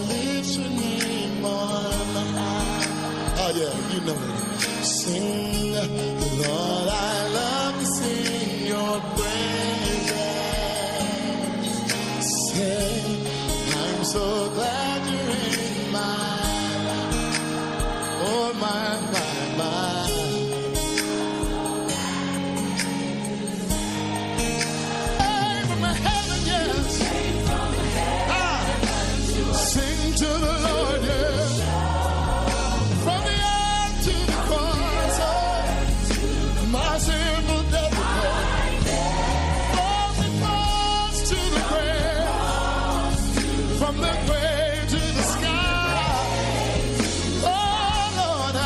lift your name on high. Oh yeah, you know it. Sing, Lord, I love to sing your praises. Say, I'm so glad you're in my life. Oh my, my, my. Hey, from heaven, yes. Sing to the Lord, yes. From the earth to the cross, my simple death, from the cross to the grave, from the grave to the sky. Oh Lord,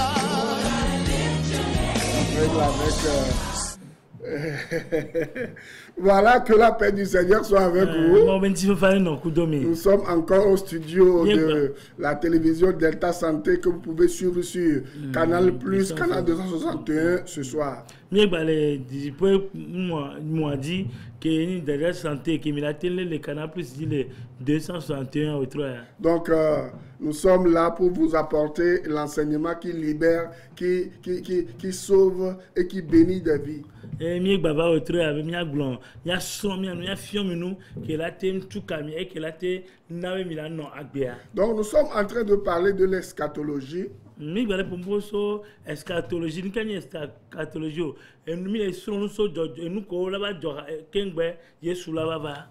Voilà, que la paix du Seigneur soit avec vous. Nous sommes encore au studio de la télévision Delta Santé que vous pouvez suivre sur Canal Plus, Canal 261 ce soir. Donc, nous sommes là pour vous apporter l'enseignement qui libère, qui sauve et qui bénit des vies. Donc nous sommes en train de parler de l'eschatologie.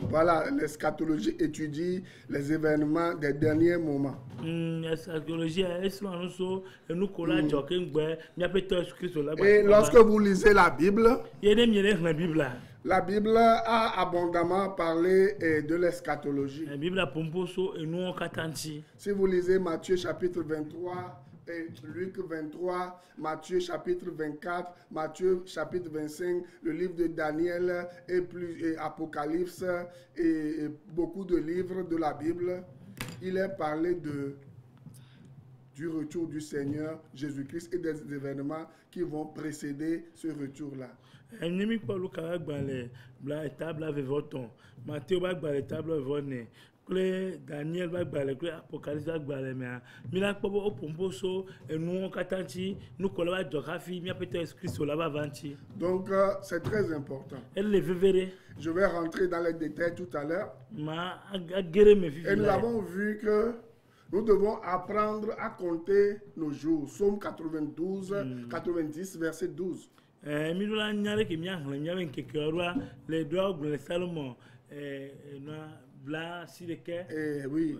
Voilà, l'eschatologie étudie les événements des derniers moments. Et lorsque vous lisez la Bible, la Bible a abondamment parlé de l'eschatologie. Si vous lisez Matthieu chapitre 23, et Luc 23, Matthieu chapitre 24, Matthieu chapitre 25, le livre de Daniel et Apocalypse et beaucoup de livres de la Bible, il est parlé du retour du Seigneur Jésus-Christ et des événements qui vont précéder ce retour-là. Daniel va balé, Apocalypse va balé, mais mila pobo au pomposo et nous katanti nous kolaba geographie mia peut-être écrit sur là-bas vanti. Donc c'est très important. Elle le verrait. Je vais rentrer dans les détails tout à l'heure. Et nous avons vu que nous devons apprendre à compter nos jours. Psaume 92, 90, verset 12. Milula nyale ke mia hlan mia ben kekerwa le doa gble Salomon Bla, si le quai, oui.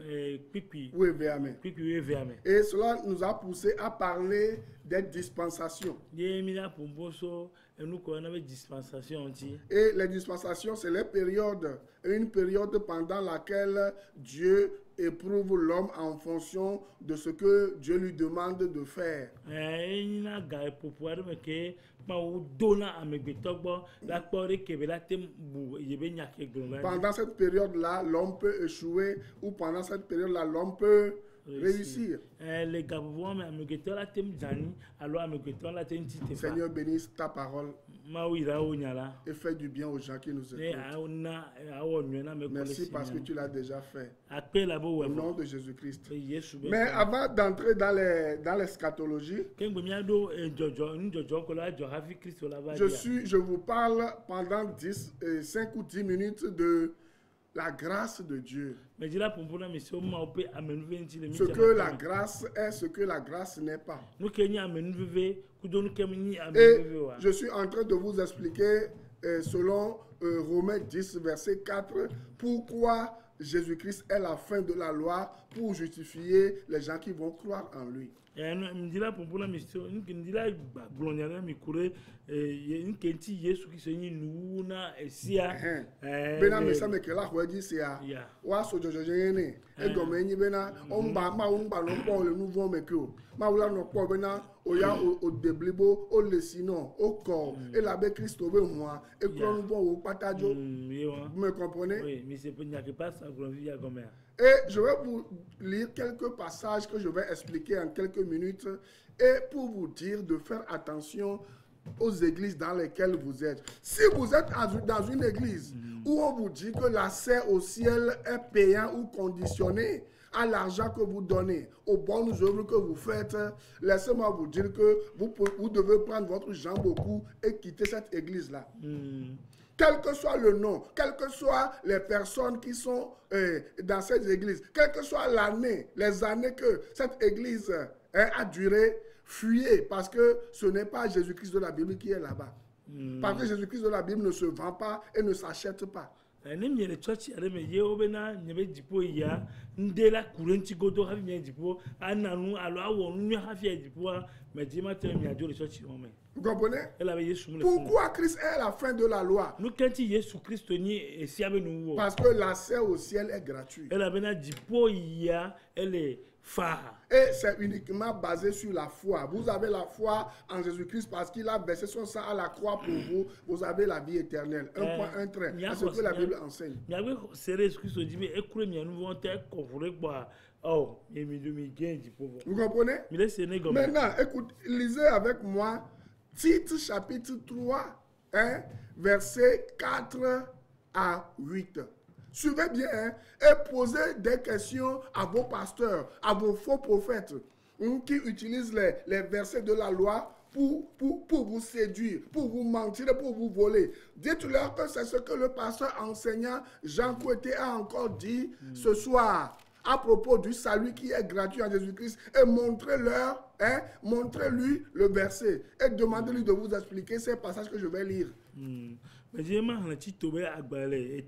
Et cela nous a poussé à parler des dispensations. Et les dispensations, c'est les périodes, une période pendant laquelle Dieu éprouve l'homme en fonction de ce que Dieu lui demande de faire. Pendant cette période-là, l'homme peut échouer ou pendant cette période-là, l'homme peut réussir. Seigneur, bénisse ta parole et fais du bien aux gens qui nous écoutent. Merci parce que tu l'as déjà fait. Au nom de Jésus-Christ. Mais avant d'entrer dans l'eschatologie, je vous parle pendant 5 ou 10 minutes de la grâce de Dieu. Ce que la grâce est, ce que la grâce n'est pas. Et je suis en train de vous expliquer, selon Romains 10, verset 4, pourquoi Jésus-Christ est la fin de la loi pour justifier les gens qui vont croire en lui. Bena mesa me kela hweji sia wa so jojo yene e do me yin bena o mba ma o mba no po le nouveau me ko ma wula no po bena o ya o deblibo o le sino o ko e la be Christo be hua e kro no bon o patajo. Vous me comprenez? Oui, mais c'est pour n'y a que pas ça pour vivre comme ça. Et je vais vous lire quelques passages que je vais expliquer en quelques minutes et pour vous dire de faire attention aux églises dans lesquelles vous êtes. Si vous êtes dans une église où on vous dit que l'accès au ciel est payant ou conditionné à l'argent que vous donnez, aux bonnes œuvres que vous faites, laissez-moi vous dire que vous devez prendre votre jambe au cou et quitter cette église-là. Quel que soit le nom, quelles que soient les personnes qui sont dans cette église, quelle que soit l'année, les années que cette église a duré, fuyez, parce que ce n'est pas Jésus-Christ de la Bible qui est là-bas. Parce que Jésus-Christ de la Bible ne se vend pas et ne s'achète pas. Ne mi le church ale me ye obena nyebe dipo ya ndela kurenti godo hafi mi dipo ananu alo awonu mi hafi dipo me di ma te mi ajo le church o me. Vous comprenez? Pourquoi Christ est à la fin de la loi? Nous quand Jésus Christ ni esiabe nu wo. Parce que l'accès au ciel est gratuit. Elle avait dipo ya elle est phare. Et c'est uniquement basé sur la foi. Vous avez la foi en Jésus-Christ parce qu'il a versé son sang à la croix pour vous. Vous avez la vie éternelle. Un point, un trait. C'est ce que la Bible enseigne. Vous comprenez? Maintenant, écoute, lisez avec moi Tite chapitre 3, versets 4 à 8. Suivez bien et posez des questions à vos pasteurs, à vos faux prophètes qui utilisent les versets de la loi pour vous séduire, pour vous mentir, pour vous voler. Dites-leur que c'est ce que le pasteur enseignant Jean Coueté a encore dit ce soir à propos du salut qui est gratuit en Jésus-Christ et montrez-leur, montrez-lui le verset et demandez-lui de vous expliquer ces passages que je vais lire. Mais j'ai ma hanchi tobe agbale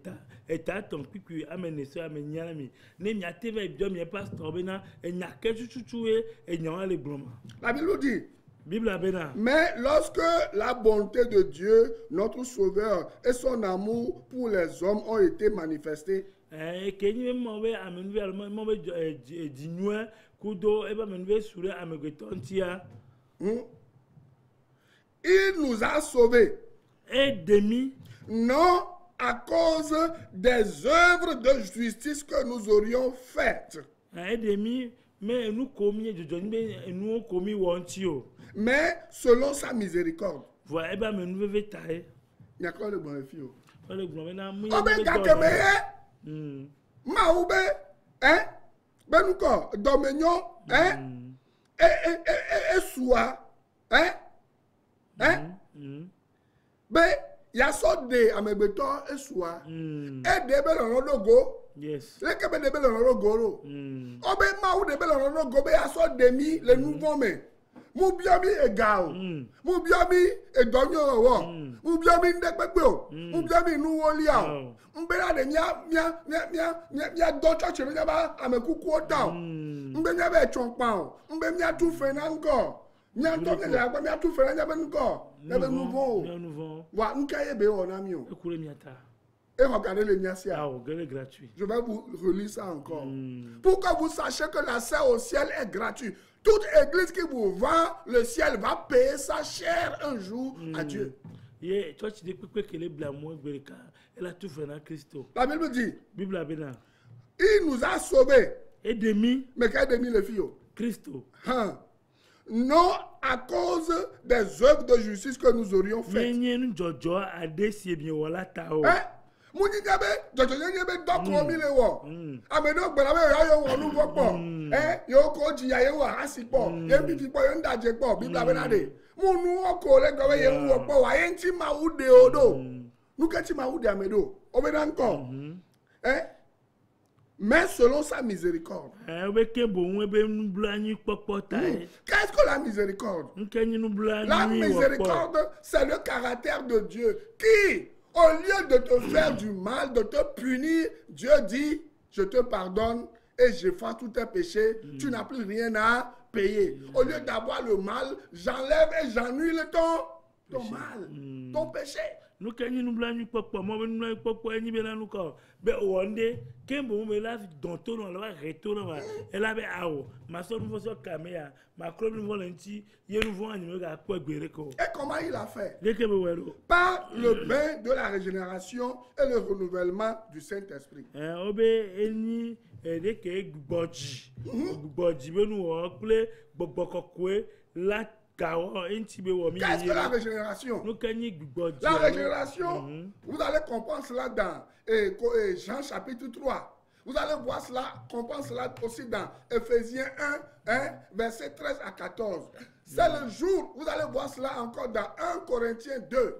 eta ton piku amene so amenya mi ne nya teve bio mi pasteur bena enya ke chuchuwe enya le broma. La Bible dit Bible abena. Mais lorsque la bonté de Dieu, notre Sauveur, et son amour pour les hommes ont été manifestés, kenyi mo be amenwe mo be dinwe kudo eba menwe sure amegetontia. Il nous a sauvés. Et demi. Non à cause des œuvres de justice que nous aurions faites. Et demi, mais nous commis nous commis wantio. Mais selon sa miséricorde. Voilà, ben mais nous veut tailler. Il y a quoi le bon fille? Le bon maintenant. Obe gakeme. Maoube, ben nous quoi? Dominion, et soit, ben ya so de amebeto e soit. E de be lo logo. Yes. Le ke be de be lo logo ro. Obe maou de be lo logo be ya so demi le nouveau mais. Mu biomi e ga o. Mu biomi e donyo wo. Mu biomi ndekpepe o. Mu biomi nu woli a o. Mbe la de mia do church me ba amekuku o ta o. Mbe nya be chonpa o. Mbe mia tu fe na ngo. Mia to ne la ba mia tu fe na ba ngo. Ebe nouveau. Wa nkaye be o na mi o. Ekure miata. Et regardez le miasia. Ah, gratuit. Je vais vous relire ça encore. Pour que vous sachiez que l'accès au ciel est gratuit. Toute église qui vous vend le ciel va payer sa chair un jour à Dieu. La Bible dit, il nous a sauvés. Et demi. Mais quel demi les filles? Christo. Non à cause des œuvres de justice que nous aurions faites. Muni jabe jojo nyebe dokro mi le wo amedo gbara we ayo wo nu popo yo ko jiya ye wo asipo ye bi fi po yo ndaje po bi bla bla de munu oko le gbe ye wo po wa ye nti ma ude odo nu ke ti ma ude amedo obeda nko mais selon sa miséricorde. Qu'est-ce que la miséricorde? La miséricorde, c'est le caractère de Dieu qui, au lieu de te faire du mal, de te punir, Dieu dit, je te pardonne et j'efface tous tes péchés, tu n'as plus rien à payer. Au lieu d'avoir le mal, j'enlève et j'annule ton mal, ton péché. Nous nous blancs papa moi nous papa ni bela nous ko be wonde kembo me la don to no la retourne elle avait awo ma so nous so caméra ma club nous volonti ye nous vont animer ga ko gbere ko. Et comment il a fait? Par le bain de la régénération et le renouvellement du Saint-Esprit. Obe eni de ke gboji be nous o ple gbogbo kokwe la Qu'est-ce que la régénération? La régénération, vous allez comprendre cela dans Jean chapitre 3. Vous allez voir cela, comprendre cela aussi dans Ephésiens 1, verset 13 à 14. C'est le jour, vous allez voir cela encore dans 1 Corinthiens 2,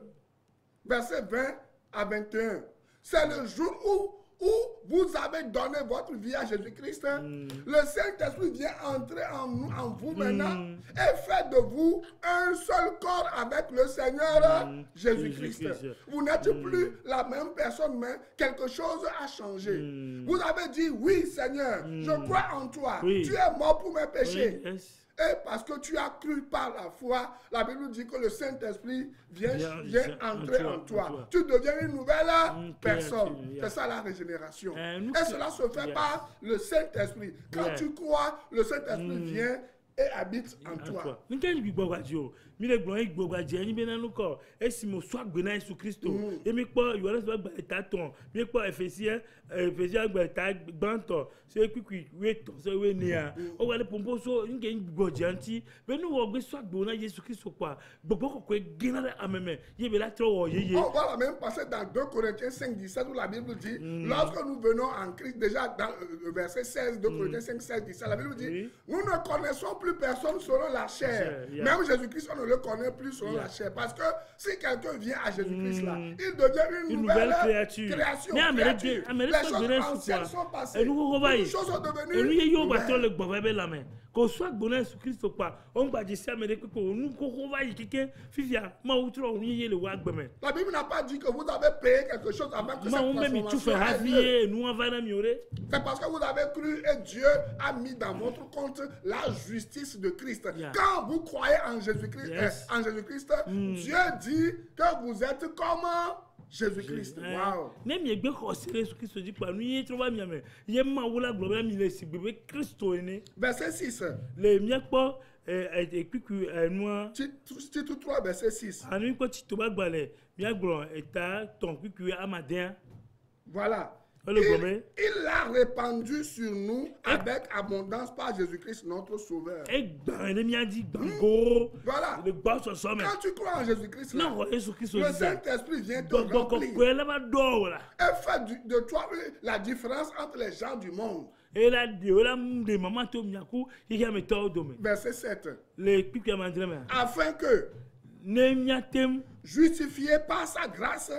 verset 20 à 21. C'est le jour où vous avez donné votre vie à Jésus-Christ. Le Saint-Esprit vient entrer en vous maintenant et fait de vous un seul corps avec le Seigneur Jésus-Christ. Vous n'êtes plus la même personne, mais quelque chose a changé. Vous avez dit, oui Seigneur, je crois en toi. Tu es mort pour mes péchés. Et parce que tu as cru par la foi, la Bible dit que le Saint-Esprit vient entrer en toi. Tu deviens une nouvelle personne. C'est ça la régénération. Et cela se fait par le Saint-Esprit. Quand tu crois, le Saint-Esprit vient et habite en toi. Mire glói gbogbo je ni bena nu ko e si mo so agbe na Yesu Kristo e mi po Yohane so gba ta ton mi po Ephesiens gba ta gbanto so kwikwi we to so we ni a o wa le pompo so nke gbogbo je anti be nu wo gbe so agbe na Yesu Kristo kwa gbogbo ko ko gina la ameme ye be la tro wo yeye. On va la même passer dans 2 Corinthiens 5:17 où la Bible dit lorsque nous venons en Christ, déjà dans le verset 16 de Corinthiens 5:17 la Bible dit nous ne connaissons plus personne selon la chair. Même Jésus-Christ on ne le connaît plus selon la chair. Parce que si quelqu'un vient à Jésus-Christ là, il devient une nouvelle création. Les choses anciennes sont passées. Les choses sont devenues nouvelles. Ko soit bonheur sur Christ quoi on va dire ça mais que nous ko va y quelqu'un fifia ma outro on y le wa gbeme. La Bible n'a pas dit que vous avez payé quelque chose avant que cette transformation arrive. Nous on va l'améliorer. C'est parce que vous avez cru et Dieu a mis dans votre compte la justice de Christ. Quand vous croyez en Jésus-Christ, Dieu dit que vous êtes comme Jésus-Christ. Wow. Nem ye gbe ko sere Christ dit pa nu ye trouva mi ame. Ye ma wo la gloire mi le si bebe Christo ni. Verset 6. Le mi po ekwiku noa. Titre 3 verset 6. Anu ko ti to ba gbale mi agbo eta ton kwiku amadin. Voilà. Il l'a répandu sur nous avec abondance par Jésus-Christ, notre Sauveur. Voilà. Quand tu crois en Jésus-Christ, le Saint-Esprit vient te remplir. Et fait de toi la différence entre les gens du monde. Verset 7. Afin que, justifié par sa grâce,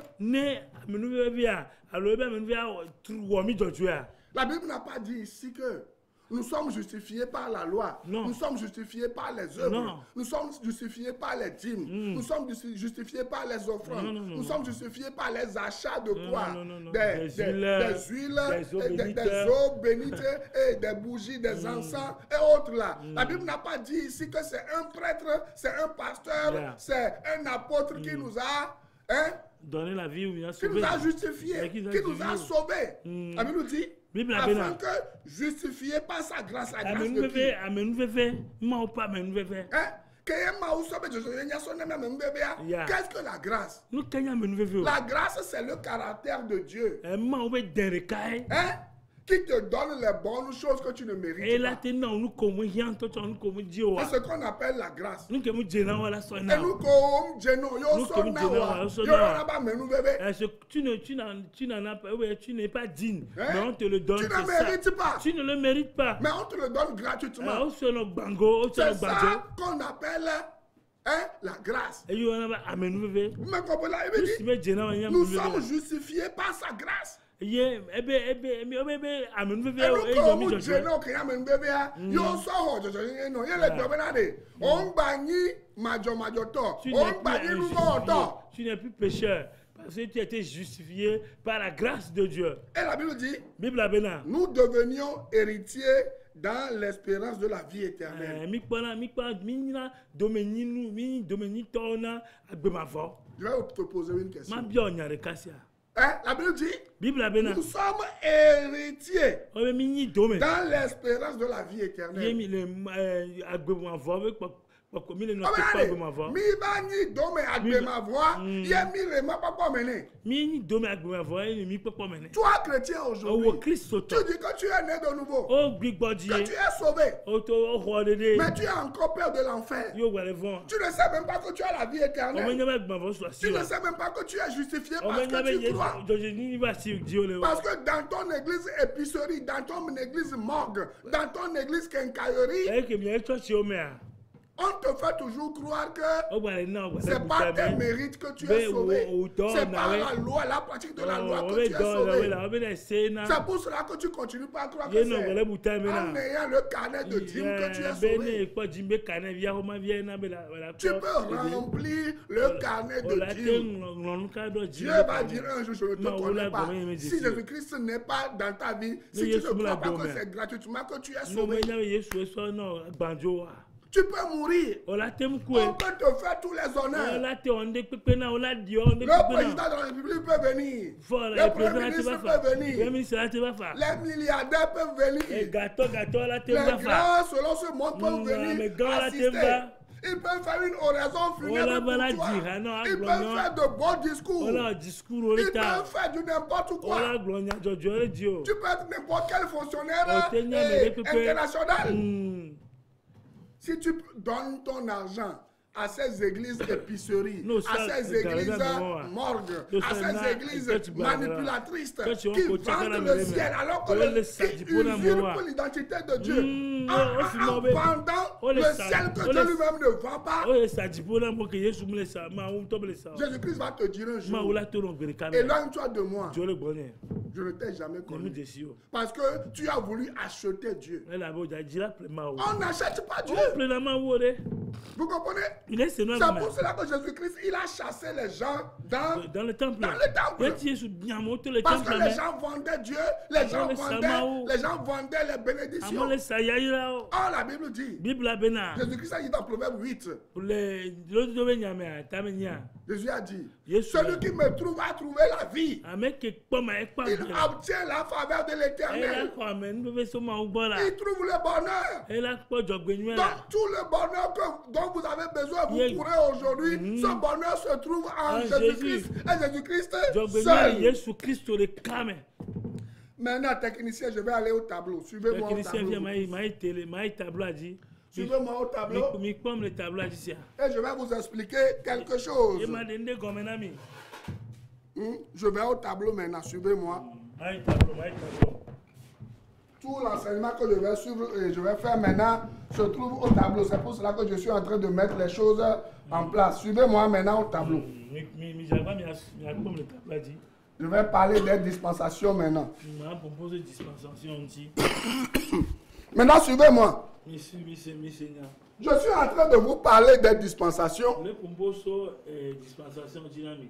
la Bible n'a pas dit ici que nous sommes justifiés par la loi. Non. Nous sommes justifiés par les œuvres. Non. Nous sommes justifiés par les dîmes. Nous sommes justifiés par les offrandes. Nous sommes justifiés par les achats de quoi? Des huiles, des eaux bénites, et des bougies, des encens et autres là. La Bible n'a pas dit ici que c'est un prêtre, c'est un pasteur, c'est un apôtre qui nous a... donner la vie ou bien qui nous a justifiés, qui nous a sauvés. La Bible nous dit, afin que justifié par sa grâce, la grâce de qui? Qu'est-ce que la grâce? La grâce, c'est le caractère de Dieu. Qui te donne les bonnes choses que tu ne mérites pas. C'est ce qu'on appelle la grâce. Et nous, comme tu n'es pas digne, mais on te le donne. Tu ne mérites pas. Tu ne le mérites pas. Mais on te le donne gratuitement. C'est ça qu'on appelle la grâce. Nous sommes justifiés par sa grâce. Tu n'es plus pécheur parce que tu as été justifié par la grâce de Dieu. Et la Bible dit, nous devenions héritiers dans l'espérance de la vie éternelle. Je vais te poser une question. La Bible dit, nous sommes héritiers dans l'espérance de la vie éternelle. pɔkɔ mi le nɔ Oh, te mais kpɔ allez, agbema vɔ mi va ni dome agbe ma voix, il y a mi le ma papa mené. mi nyi dome agbema vɔ eye mi kpɔkpɔ mɛ nɛ Toi, chrétien owó aujourd'hui, kristu tu tɔ dis que tu es né de nouveau, o gbigbɔ dzi que tu ye es sauvé, o to o xɔ ɖeɖe mais tu es encore peur de l'enfer. yóò wɛrɛ vɔ Tu ne sais même pas que tu as la vie ɔmɛ éternelle. nya bɛ agbema vɔ sɔ asi Tu ne wa sais même pas que tu es justifié parce ɔmɛ nya bɛ que tu ye crois. jɔjɛ ni b'a si di o le wa Parce que dans ton église épicerie, dans ton église morgue, dans ton église quincaillerie, eye ke miɛ tsɔtsi o mɛa on te fait toujours croire que o gbalẽ na o gbalẽ c'est pas tes buta mɛ mérites que tu Mais es sauvé. au dehors, C'est par ouais. la loi, la pratique de la loi o que bɛ tu es dɔn la o bɛ sauvé. la o bɛ na se na C'est pour cela que tu continues pas à croire que ye nɔ c'est gbalẽ buta mɛ en na. ayant le carnet de dîmes que tu es bɛ ne sauvé. kpɔ dzi bɛ kanɛ via o ma via na bɛ la Tu peux remplir le carnet o la de te dîmes. ŋlɔnu ka dɔ dzi Dieu va dire un jour, je ne te Non, connais on pas. l'a gommé, Si Jésus. Jésus-Christ n'est pas dans ta vie, si tu Jésus ne me l'a crois pas que gommé. c'est gratuitement que tu es n'o sauvé, bɛ nya bɛ yesu esɔ nɔ gbanjo wa tu peux mourir. o la te mu On koe peut te faire tous les o honneurs. la te ɔnde kpekpe na o la di ɔnde Le kpekpe président na de la République peut venir. fɔ Le le Premier président la te ministre ba fa peut le venir. ministre la te ba fa Les milliardaires peuvent venir. gatɔ la te Les ba fa grands, selon ce monde, peuvent mais venir grands, là, assister. t'es bas. Ils peuvent faire une oraison Voilà, funèbre voilà, pour toi. dire, ah non, Ils ah, peuvent non. faire de bons discours. o la discours o Ils le ta peuvent faire du n'importe o quoi. la gblɔ nya dzɔdzɔ le di o Tu peux être n'importe quel fonctionnaire O te nya me ɖe kpekpe. international. Si tu donnes ton argent à ces églises épiceries, Non, à ça, ces églises non. morgues, Non, à ça, ces églises ça, tu vas, manipulatrices ça, tu vas qui coacher vendent la le même. ciel alors que Oh, le qui sadi pour la usurpent moua. l'identité de Dieu Mm, en oh, finalement, en ben, vendant oh, le le sadi, ciel que oh, Dieu le- lui-même ne vend pas. o ye sadi po na mo ke yesu mu le sa ma o tɔ bɛ le sa Jésus-Christ va te dire un ma o jour, la to nɔ gbere ka mɛ éloigne-toi de moi, jɔ le gbɔ ne je ne t'ai jamais ne mu connu. de si o Parce que tu as voulu acheter Dieu. ne la bɛ o ja dzi la ple ma o On n'achète pas Dieu. o ple na ma wo de Vous comprenez? il est senu C'est a pour cela que Jésus-Christ, il a chassé les gens dans le temple Dans le temple. ye ti yesu nyamu to le parce temple que les mɛ gens vendaient Dieu, les gens le samao. vendaient les amewo bénédictions. le sa yayira o Or, la Bible dit, bibla bɛ na Jésus-Christ a dit dans Proverbe 8, le lodo bɛ nya mɛ a ta bɛ nya Jésus a dit, Yesu celui a- qui me trouve a trouvé la vie. ame ke kpɔ ma ekpɔ Il agbe obtient la faveur de ela l'éternel. xɔ ame nu bɛ so ma wo gbɔ la Il trouve le bonheur. ela kpɔ dzɔgbenyuie la Donc, tout le bonheur dont vous avez besoin, vous Yeah. pourrez aujourd'hui, ce bonheur se trouve en En Jésus-Christ. Et Jésus-Christ dzɔgbenyuie seul. yesu kristo le ka mɛ Maintenant, technicien, je vais aller au tableau. Suivez-moi au technicien tableau. fia ma yi tele ma yi tableau a dzi Suivez-moi au tableau. mi kpɔm le tableau a dzi sia Et je vais vous expliquer quelque chose. ye ma de nde gɔmɛ na mi Je vais au tableau maintenant. Suivez-moi. ma yi tableau ma yi tableau Tout l'enseignement que je vais suivre et je vais faire maintenant se trouve au tableau. C'est pour cela que je suis en train de mettre les choses en place. Suivez-moi maintenant au tableau. mi java mi a kpɔm le tableau a dzi Je vais parler des dispensations maintenant. ma propose dispensation ŋuti Maintenant, suivez-moi. mi se nya Je suis en train de vous parler des dispensations. le propose dispensation ŋuti na mi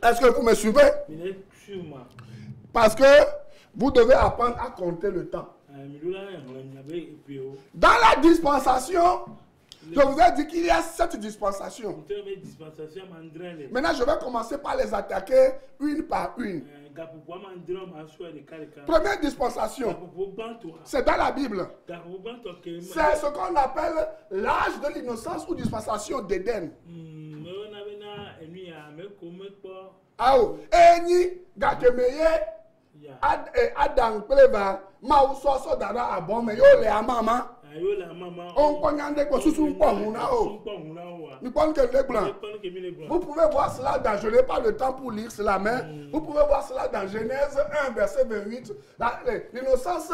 Est-ce que vous me suivez? mi le su ma Parce que vous devez apprendre à compter le temps. mi do la ŋlɔ nya bɛ epe o Dans la dispensation, je vous ai dit qu'il y a 7 dispensations. n tɛ bɛ dispensation ma n dɛrɛ le. Maintenant, je vais commencer par les attaquer une par une. Gapopo ma n dɛrɛ ma sɔ de kari kan. Première dispensation, Gapopo banto a. c'est dans la Bible. Gapopo banto ke C'est ce qu'on appelle l'âge de l'innocence ou dispensation d'Éden. mɛ o na bɛ na enu ya mɛ ko mɛ kpɔ Awo, enyi gakemeye ya. Adam pleva ma usoso dada abome yo le amama. Ayo la mama. On konyande ko susu nkpɔmuna o. Sunkpɔ ŋuna o wa. Ni kpɔn ke le gblɔ. Kpɔn ke mi le gbɔ. Vous pouvez voir cela dans, je n'ai pas le temps pour lire cela, mais vous pouvez voir cela dans Genèse 1, verset 28. L'innocence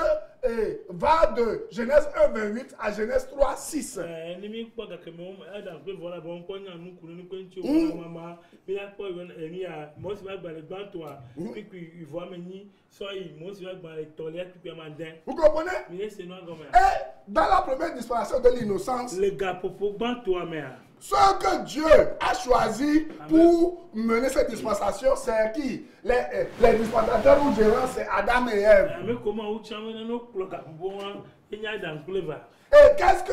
va de Genèse 1, 28 à Genèse 3, 6. Ni mi kpɔ gake mɛ Adam kple vɔ la bɔ nkpɔ nya nukunu ni kpe ŋuti o wa mama mi la kpɔ enu ya mɔsi va gbalẽ gbãtɔa kpikpi ivɔ ame nyi sɔyi mɔsi va gbalẽ tɔlia kpikpi ama dɛ. Vous comprenez? Mi le se nua gɔmɛ. Et dans la première dispensation de l'innocence, Le gapopo gbãtɔa mea. ce que Dieu a choisi pour mener cette dispensation, c'est qui? Les dispensateurs ou gérants, c'est Adam et Ève. Ame ko ma wo tsã me no kplɔ gapopo wa enya Adam kple va. Et qu'est-ce que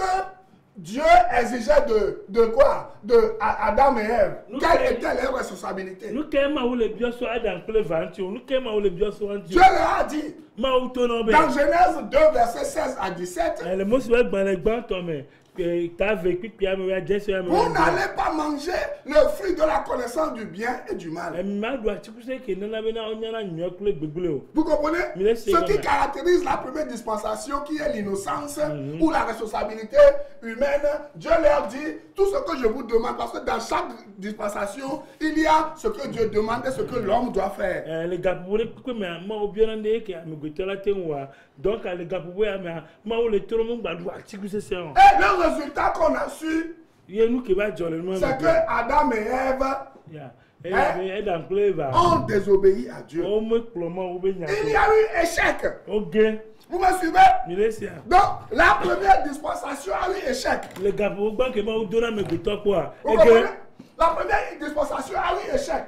Dieu exigeait de quoi? De Adam et Ève. Quelle était leur responsabilité? Nu ke ma wo le biɔ sɔ Adam kple va ŋuti o nu ke ma wo le biɔ sɔ wa ŋuti Dieu leur a dit, ma wo to na dans bɛ. Genèse 2, verset 16 à 17, Le Mose va gbalẽ gbãtɔ me Vous n'allez pas manger le fruit de la connaissance du bien et du mal. Vous comprenez? Ce qui caractérise la première dispensation, qui est l'innocence ou la responsabilité humaine, Dieu leur dit tout ce que je vous demande, parce que dans chaque dispensation, il y a ce que Dieu demande et ce que l'homme doit faire. Et le résultat qu'on a su, c'est que Adam et Ève ont désobéi à Dieu. Il y a eu échec. Vous me suivez? Donc, la première dispensation a eu échec. Vous comprenez? La première dispensation a eu échec.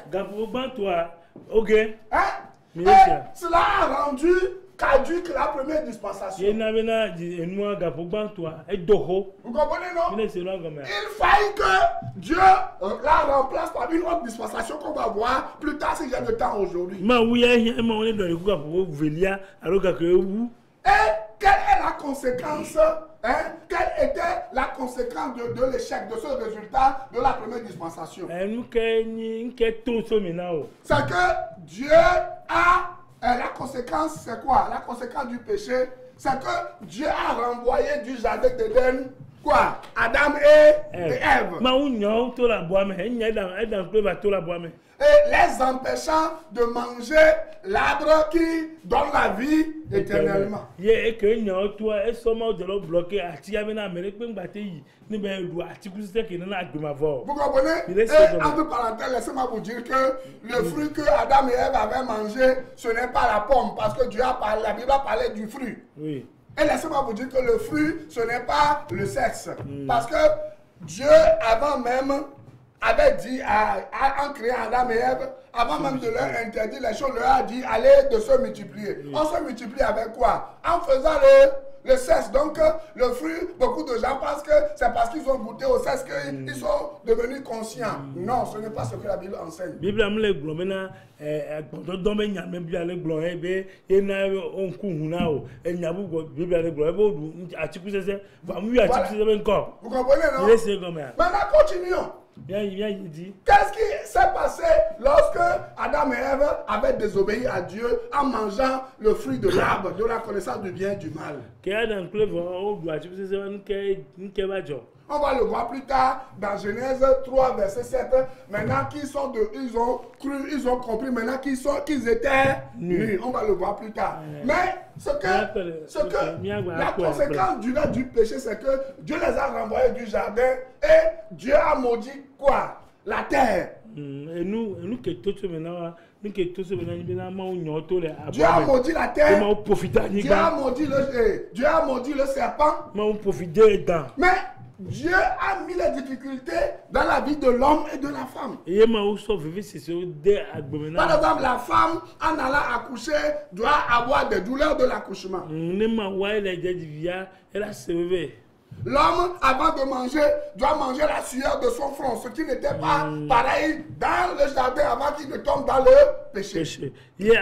Et cela a rendu caduque la première dispensation. Vous comprenez, non? Il faille que Dieu la remplace par une autre dispensation qu'on va voir plus tard si j'ai le temps aujourd'hui. Et quelle est la conséquence? Quelle était la conséquence de l'échec, de ce résultat de la première dispensation? C'est que Dieu a... la conséquence, c'est quoi? La conséquence du péché, c'est que Dieu a renvoyé du jardin d'Éden, quoi? Adam et Ève. Et les empêchant de manger l'arbre qui donne la vie éternellement. Vous comprenez? Et entre parenthèses, laissez-moi vous dire que le fruit que Adam et Ève avaient mangé, ce n'est pas la pomme, parce que Dieu a parlé, la Bible a parlé du fruit. Oui. Et laissez-moi vous dire que le fruit, ce n'est pas le sexe. Parce que Dieu, avant même, avait dit, en créant Adam et Ève, avant même de leur interdire les choses, leur a dit, allez de se multiplier. On se multiplie avec quoi? En faisant le sexe. Donc, le fruit, beaucoup de gens pensent que c'est parce qu'ils ont goûté au sexe qu'ils sont devenus conscients. Non, ce n'est pas ce que la Bible enseigne. Vous comprenez, non? Maintenant, continuons. Qu'est-ce qui s'est passé lorsque Adam et Ève avaient désobéi à Dieu en mangeant le fruit de l'arbre de la connaissance du bien et du mal? On va le voir plus tard dans Genèse 3, verset 7. Maintenant ils ont cru, ils ont compris maintenant qu'ils étaient nus. On va le voir plus tard. Mais la conséquence du péché, c'est que Dieu les a renvoyés du jardin et Dieu a maudit quoi? La terre. Dieu a maudit la terre. Dieu a maudit le serpent. Mais Dieu a mis les difficultés dans la vie de l'homme et de la femme. Par exemple, la femme, en allant accoucher, doit avoir des douleurs de l'accouchement. L'homme, avant de manger, doit manger la sueur de son front, ce qui n'était pas pareil dans le jardin avant qu'il ne tombe dans le péché. Vous allez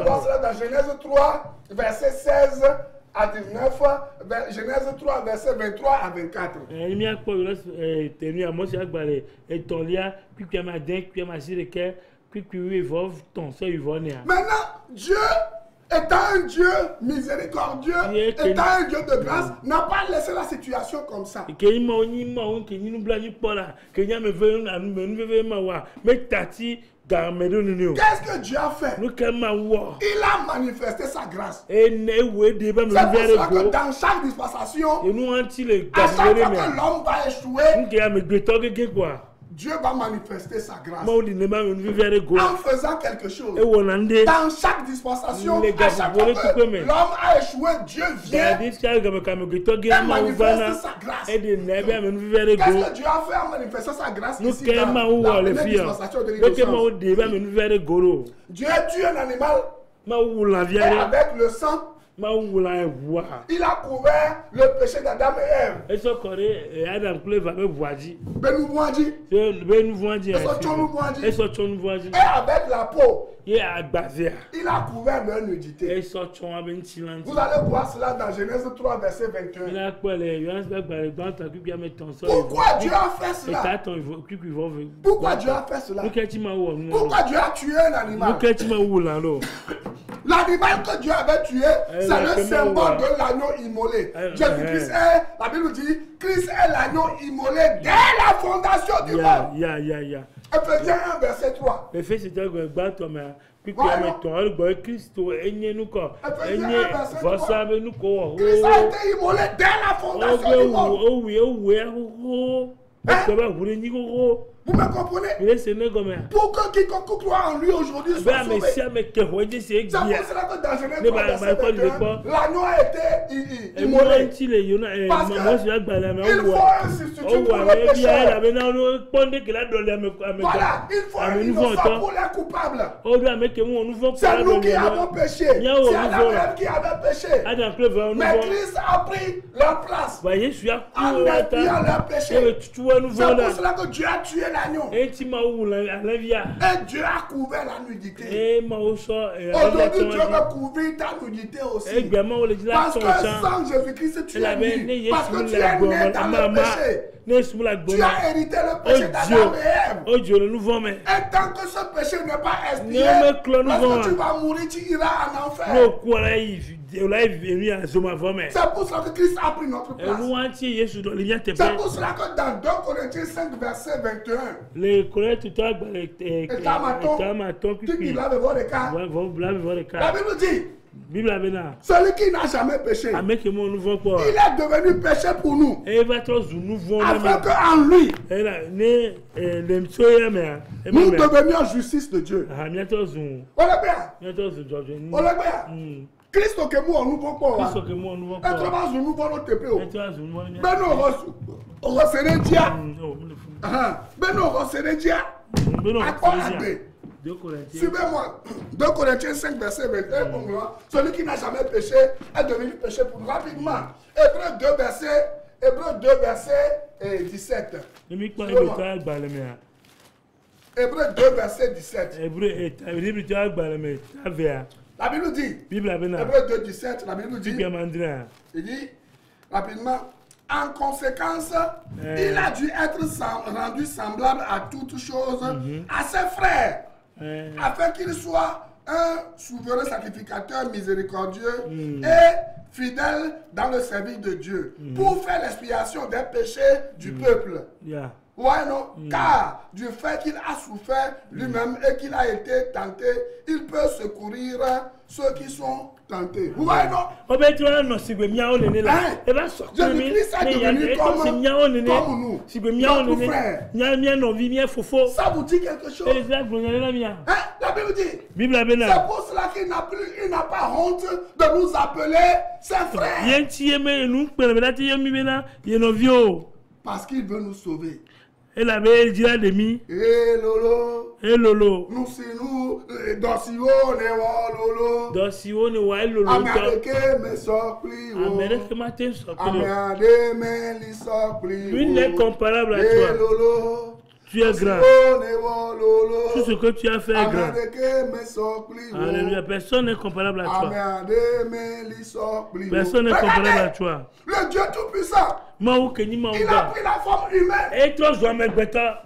voir cela dans Genèse 3, verset 16 à 19, Genèse 3, verset 23 à 24. Maintenant, Dieu, étant un Dieu miséricordieux, étant un Dieu de grâce, n'a pas laissé la situation comme ça. Qu'est-ce que Dieu a fait? Il a manifesté sa grâce. C'est pour cela que dans chaque dispensation, à chaque fois que l'homme va échouer, Dieu va manifester sa grâce en faisant quelque chose. Dans chaque dispensation, à chaque fois que l'homme a échoué, Dieu vient et manifeste sa grâce. Qu'est-ce que Dieu a fait en manifestant sa grâce ici dans la première dispensation de l'innocence? Dieu tue un animal et avec le sang, ma wula voix. Il a couvert le péché d'Adam et Ève. Et ce coré Adam Clay va me voir dit. Ben nous voyons dit. Ben nous voir dit. Et ce qu'on nous voit dit. Et avec la peau. Il a basé. Il a couvert leur nudité. Et ce qu'on a ben silence. Vous allez voir cela dans Genèse 3 verset 21. Il a quoi les Johannes dans ta cube bien mettre ton sol. Pourquoi Dieu a fait cela? Pourquoi Dieu a fait cela? Pourquoi Dieu a tué l'animal? L'animal que Dieu avait tué, c'est le symbole de l'agneau immolé. Jésus-Christ est, la Bible dit, Christ est l'agneau immolé dès la fondation du monde. Ephésiens 1 verset 3. Christ a été immolé dès la fondation du monde. Vous me comprenez? Pour que quiconque croit en lui aujourd'hui soit sauvé. C'est pour cela que dans Genèse 3 verset 21, l'agneau a été immolé. Parce qu'il faut un substitut pour le pécheur. Voilà, il faut un innocent pour les coupables. C'est nous qui avons péché. C'est Adam et Ève qui avaient péché. Mais Christ a pris leur place en expiant leur péché. C'est pour cela que Dieu a tué l'agneau. Et Dieu a couvert la nudité. Aujourd'hui, Dieu va couvrir ta nudité aussi. Parce que sans Jésus-Christ, tu es nu. Parce que tu es né dans le péché. Tu as hérité le péché d'Adam et Ève. Et tant que ce péché n'est pas expié, lorsque tu vas mourir, tu iras en enfer. C'est pour cela que Christ a pris notre place. C'est pour cela que dans 2 Corinthiens 5 verset 21, la Bible dit, celui qui n'a jamais péché, il est devenu péché pour nous, afin qu'en lui, nous devenions justice de Dieu. Christ que moi nous voulons pas. Être dans un nouveau TPO. Ben on recevait dia. Ben on recevait dia. À quoi agir? Suivez-moi. 2 Corinthiens 5 verset 21 pour moi. Celui qui n'a jamais péché est devenu péché pour nous. Rapidement. Hébreux 2 verset 17. Hébreux 2 verset 17. La Bible dit, Hébreux 2, 17, la Bible dit, il dit, rapidement, en conséquence, il a dû être rendu semblable à toutes choses à ses frères, afin qu'il soit un souverain sacrificateur miséricordieux et fidèle dans le service de Dieu, pour faire l'expiation des péchés du peuple. Ouais, non? Car du fait qu'il a souffert lui-même et qu'il a été tenté, il peut secourir ceux qui sont tentés. Vous voyez, non? Jésus-Christ est devenu comme nous. Notre frère. Ça vous dit quelque chose? La Bible dit. C'est pour cela qu'il n'a pas honte de nous appeler ses frères. Parce qu'il veut nous sauver. Elle avait dit à demi. Eh lolo. Nous c'est nous. Dosiwo ne wa lolo. Dosiwo ne wa lolo. Amérique me sopli. Amérique matin sopli. Amérique me li sopli. Lui n'est comparable à toi. Eh lolo. Tu es grand. Tout ce que tu as fait est grand. Alléluia. Personne n'est comparable à toi. Personne n'est comparable à toi. Le Dieu Tout-Puissant. Il a pris la forme humaine.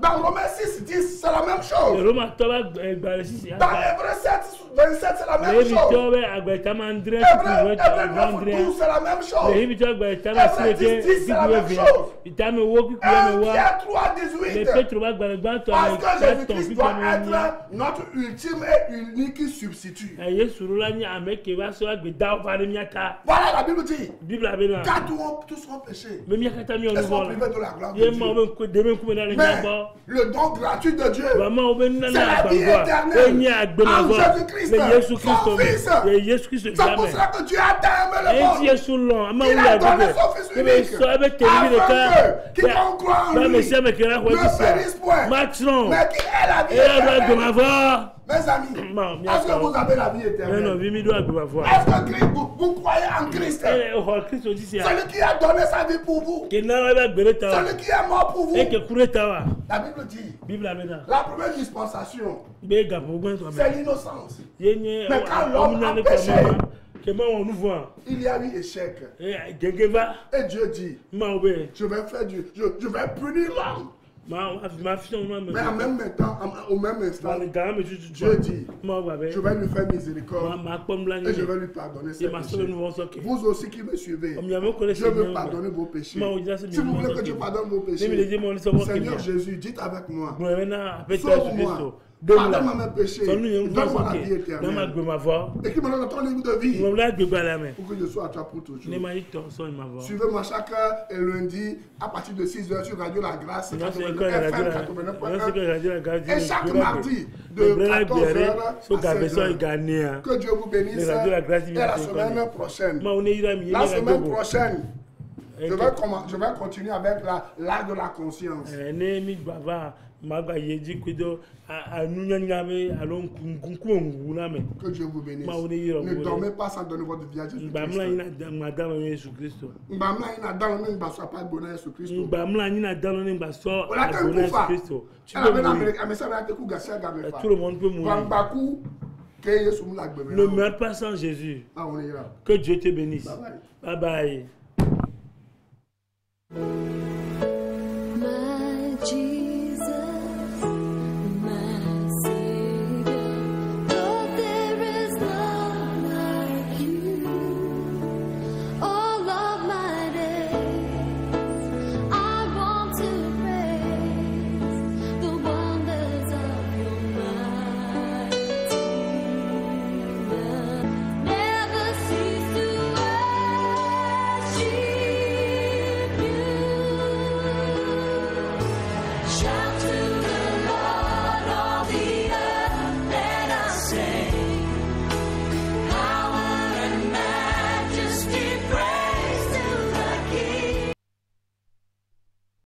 Dans Romains 6, 10, c'est la même chose. Dans Hébreux 7, 27, c'est la même chose. Hébreux 12, c'est la même chose. Hébreux 10, 10, c'est la même chose. 1 3, 18. Parce que Jésus-Christ doit être notre ultime et unique substitut. Voilà, la Bible dit. Car tous seront péchés. Ils sont privés de la gloire de Dieu. Mais le don gratuit de Dieu, c'est la vie éternelle en Jésus-Christ, son Fils. C'est pour cela que Dieu a tant aimé le monde. Il a donné son Fils unique afin que quiconque croit en lui ne périsse point, mais qu'il ait la vie éternelle. Mes amis, est-ce que vous avez la vie éternelle? Est-ce que vous croyez en Christ? Celui qui a donné sa vie pour vous. Celui qui est mort pour vous. La Bible dit, la première dispensation, c'est l'innocence. Mais quand l'homme a péché, il y a eu échec. Et Dieu dit, je vais punir l'homme. Mais en même temps, au même instant, Dieu dit, je vais lui faire miséricorde et je vais lui pardonner ses péchés. Vous aussi qui me suivez, je veux pardonner vos péchés. Si vous voulez que Dieu pardonne vos péchés, Seigneur Jésus, dites avec moi, sauve-moi. Pardonne-moi mes péchés, donne-moi la vie éternelle. Et qui me donne ton livre de vie pour que je sois à toi pour toujours. Suivez-moi chaque lundi à partir de 6h sur Radio La Grâce, FM 89.1. Et chaque mardi de 14h à 16h. Que Dieu vous bénisse. Et la semaine prochaine. La semaine prochaine, je vais continuer avec l'art de la conscience. Que Dieu vous bénisse. Ne dormez pas sans donner votre vie à Jésus-Christ. Tout le monde peut mourir. Ne meurs pas sans Jésus. Que Dieu te bénisse. Bye bye.